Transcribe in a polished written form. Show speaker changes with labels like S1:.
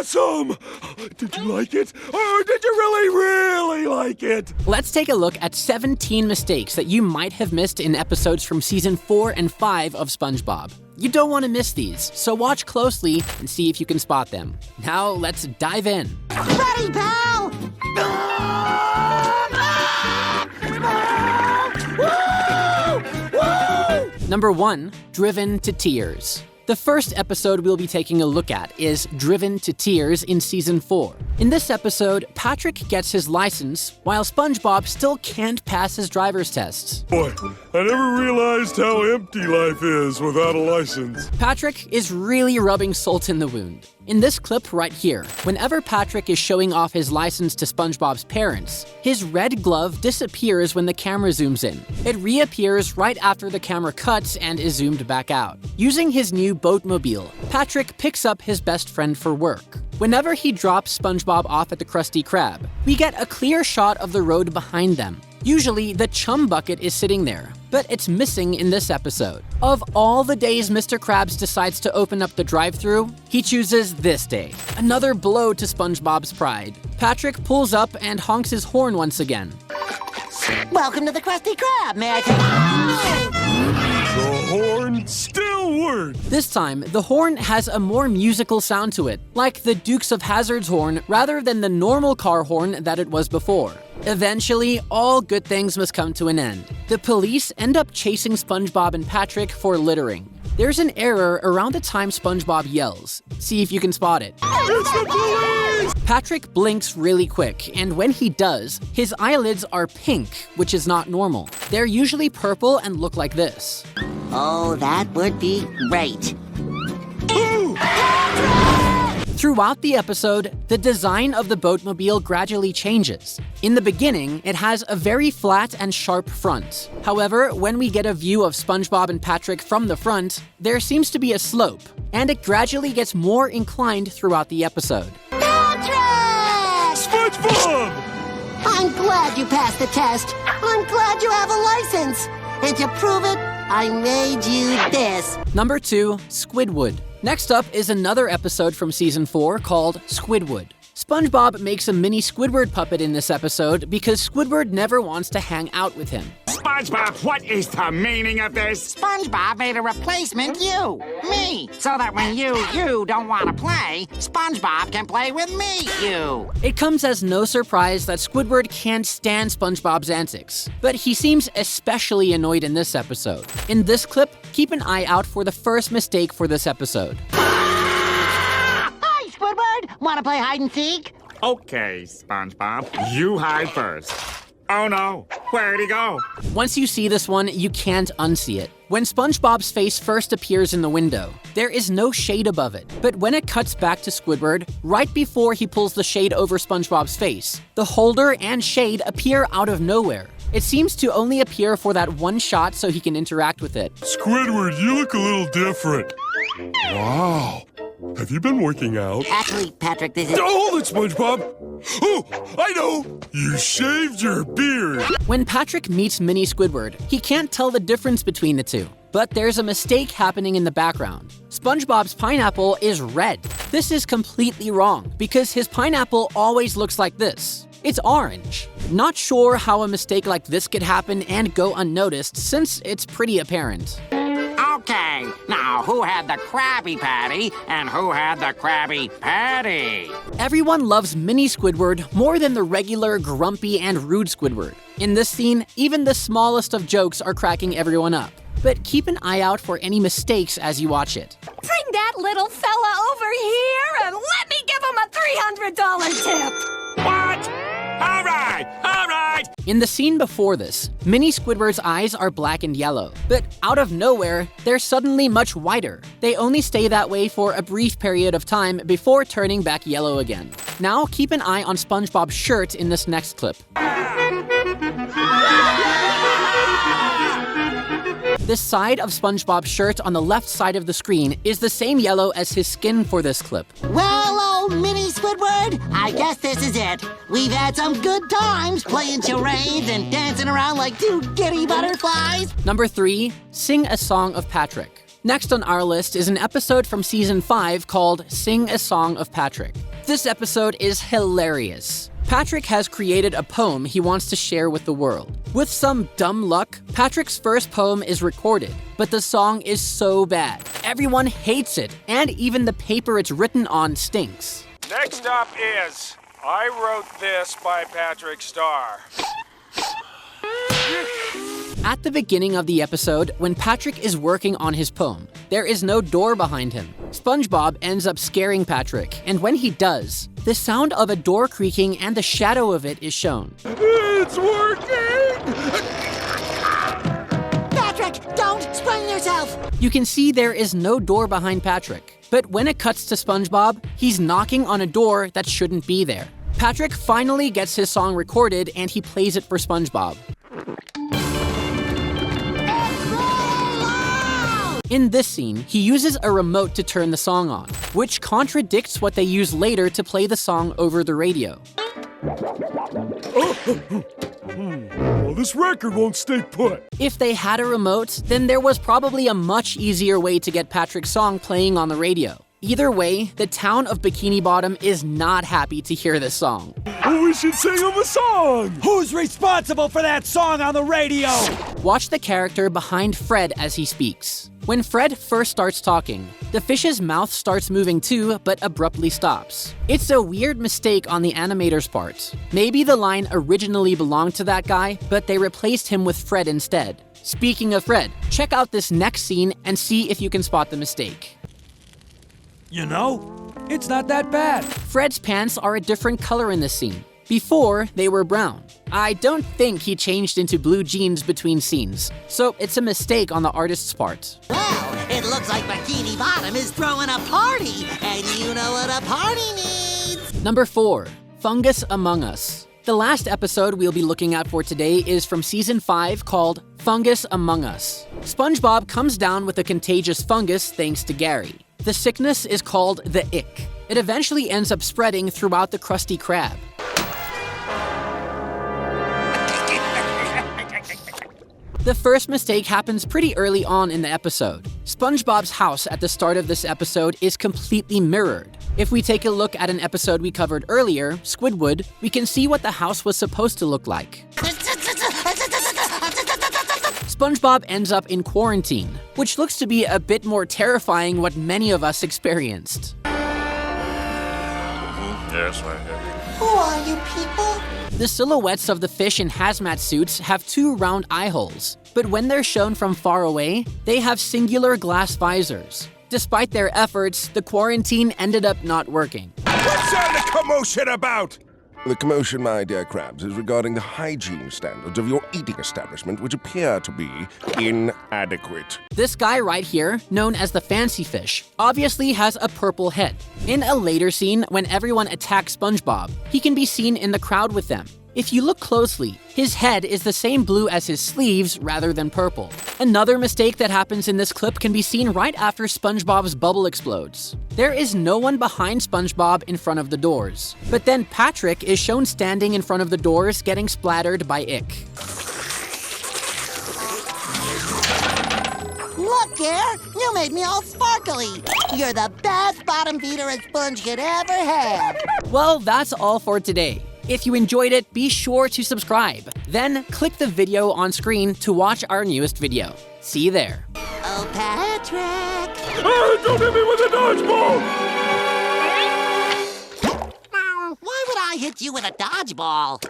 S1: awesome! Did you like it? Or did you really like it?
S2: Let's take a look at 17 mistakes that you might have missed in episodes from season 4 and 5 of SpongeBob. You don't want to miss these, so watch closely and see if you can spot them. Now let's dive in.
S3: Ready, pal?
S2: Number 1, Driven to Tears. The first episode we'll be taking a look at is Driven to Tears in Season 4. In this episode, Patrick gets his license, while SpongeBob still can't pass his driver's tests.
S1: Boy, I never realized how empty life is without a license.
S2: Patrick is really rubbing salt in the wound. In this clip right here, whenever Patrick is showing off his license to SpongeBob's parents, his red glove disappears when the camera zooms in. It reappears right after the camera cuts and is zoomed back out. Using his new boatmobile, Patrick picks up his best friend for work. Whenever he drops SpongeBob off at the Krusty Krab, we get a clear shot of the road behind them. Usually, the chum bucket is sitting there, but it's missing in this episode. Of all the days Mr. Krabs decides to open up the drive-thru, he chooses this day. Another blow to SpongeBob's pride. Patrick pulls up and honks his horn once again.
S3: Welcome to the Krusty Krab, may I take
S1: The horn still works.
S2: This time, the horn has a more musical sound to it, like the Dukes of Hazzard's horn rather than the normal car horn that it was before. Eventually, all good things must come to an end. The police end up chasing SpongeBob and Patrick for littering. There's an error around the time SpongeBob yells. See if you can spot it.
S1: It's the police!
S2: Patrick blinks really quick, and when he does, his eyelids are pink, which is not normal. They're usually purple and look like this.
S3: Oh, that would be great.
S2: Throughout the episode, the design of the boatmobile gradually changes. In the beginning, it has a very flat and sharp front. However, when we get a view of SpongeBob and Patrick from the front, there seems to be a slope, and it gradually gets more inclined throughout the episode.
S3: Patrick!
S1: SpongeBob!
S3: I'm glad you passed the test. I'm glad you have a license. And to prove it, I made you this.
S2: Number 2, Squid Wood. Next up is another episode from Season 4 called Squid Wood. SpongeBob makes a mini Squidward puppet in this episode because Squidward never wants to hang out with him.
S4: SpongeBob, what is the meaning of this?
S5: SpongeBob made a replacement you, me, so that when you don't want to play, SpongeBob can play with me, you.
S2: It comes as no surprise that Squidward can't stand SpongeBob's antics, but he seems especially annoyed in this episode. In this clip, keep an eye out for the first mistake for this episode.
S3: Hi, Squidward. Want to play hide and seek?
S4: Okay, SpongeBob, you hide first. Oh no, where'd he go?
S2: Once you see this one, you can't unsee it. When SpongeBob's face first appears in the window, there is no shade above it. But when it cuts back to Squidward, right before he pulls the shade over SpongeBob's face, the holder and shade appear out of nowhere. It seems to only appear for that one shot so he can interact with it.
S1: Squidward, you look a little different. Wow. Have you been working out?
S3: Actually, Patrick, this is...
S1: Hold it, SpongeBob! Oh, I know! You shaved your beard!
S2: When Patrick meets Mini Squidward, he can't tell the difference between the two. But there's a mistake happening in the background. SpongeBob's pineapple is red. This is completely wrong, because his pineapple always looks like this. It's orange. Not sure how a mistake like this could happen and go unnoticed, since it's pretty apparent.
S5: Okay, now who had the Krabby Patty and who had the Krabby Patty?
S2: Everyone loves Mini Squidward more than the regular, grumpy, and rude Squidward. In this scene, even the smallest of jokes are cracking everyone up. But keep an eye out for any mistakes as you watch it.
S6: Bring that little fella over here and let me give him a $300 tip.
S4: What? All right.
S2: In the scene before this, Mini Squidward's eyes are black and yellow, but out of nowhere, they're suddenly much whiter. They only stay that way for a brief period of time before turning back yellow again. Now keep an eye on SpongeBob's shirt in this next clip. The side of SpongeBob's shirt on the left side of the screen is the same yellow as his skin for this clip.
S3: Well, old Mini Squidward, I guess this is it. We've had some good times playing charades and dancing around like two giddy butterflies.
S2: Number 3, Sing a Song of Patrick. Next on our list is an episode from Season 5 called Sing a Song of Patrick. This episode is hilarious. Patrick has created a poem he wants to share with the world. With some dumb luck, Patrick's first poem is recorded, but the song is so bad. Everyone hates it, and even the paper it's written on stinks.
S7: Next up is I Wrote This by Patrick Starr.
S2: At the beginning of the episode, when Patrick is working on his poem, there is no door behind him. SpongeBob ends up scaring Patrick, and when he does, the sound of a door creaking and the shadow of it is shown.
S1: It's working!
S3: Patrick, don't sprain yourself!
S2: You can see there is no door behind Patrick, but when it cuts to SpongeBob, he's knocking on a door that shouldn't be there. Patrick finally gets his song recorded and he plays it for SpongeBob. In this scene, he uses a remote to turn the song on, which contradicts what they use later to play the song over the radio.
S1: Well, this record won't stay put.
S2: If they had a remote, then there was probably a much easier way to get Patrick's song playing on the radio. Either way, the town of Bikini Bottom is not happy to hear this song.
S1: Well, we should sing him a song!
S8: Who's responsible for that song on the radio?
S2: Watch the character behind Fred as he speaks. When Fred first starts talking, the fish's mouth starts moving too, but abruptly stops. It's a weird mistake on the animator's part. Maybe the line originally belonged to that guy, but they replaced him with Fred instead. Speaking of Fred, check out this next scene and see if you can spot the mistake.
S8: You know, it's not that bad.
S2: Fred's pants are a different color in this scene. Before, they were brown. I don't think he changed into blue jeans between scenes, so it's a mistake on the artist's part.
S3: Well, it looks like Bikini Bottom is throwing a party, and you know what a party needs.
S2: Number 4, Fungus Among Us. The last episode we'll be looking at for today is from Season 5 called Fungus Among Us. SpongeBob comes down with a contagious fungus thanks to Gary. The sickness is called the Ick. It eventually ends up spreading throughout the Krusty Krab. The first mistake happens pretty early on in the episode. SpongeBob's house at the start of this episode is completely mirrored. If we take a look at an episode we covered earlier, Squid Wood, we can see what the house was supposed to look like. SpongeBob ends up in quarantine, which looks to be a bit more terrifying what many of us experienced.
S7: Yes, I have.
S3: Who are you people?
S2: The silhouettes of the fish in hazmat suits have 2 round eye holes, but when they're shown from far away, they have singular glass visors. Despite their efforts, the quarantine ended up not working.
S9: What's all the commotion about? The commotion, my dear Krabs, is regarding the hygiene standards of your eating establishment, which appear to be inadequate.
S2: This guy right here, known as the Fancy Fish, obviously has a purple head. In a later scene, when everyone attacks SpongeBob, he can be seen in the crowd with them. If you look closely, his head is the same blue as his sleeves rather than purple. Another mistake that happens in this clip can be seen right after SpongeBob's bubble explodes. There is no one behind SpongeBob in front of the doors. But then Patrick is shown standing in front of the doors getting splattered by Ick.
S3: Look, Gare, you made me all sparkly. You're the best bottom feeder a sponge could ever have.
S2: Well, that's all for today. If you enjoyed it, be sure to subscribe. Then click the video on screen to watch our newest video. See you there.
S3: Oh, Patrick.
S1: Ah, don't hit me with a dodgeball!
S3: Why would I hit you with a dodgeball?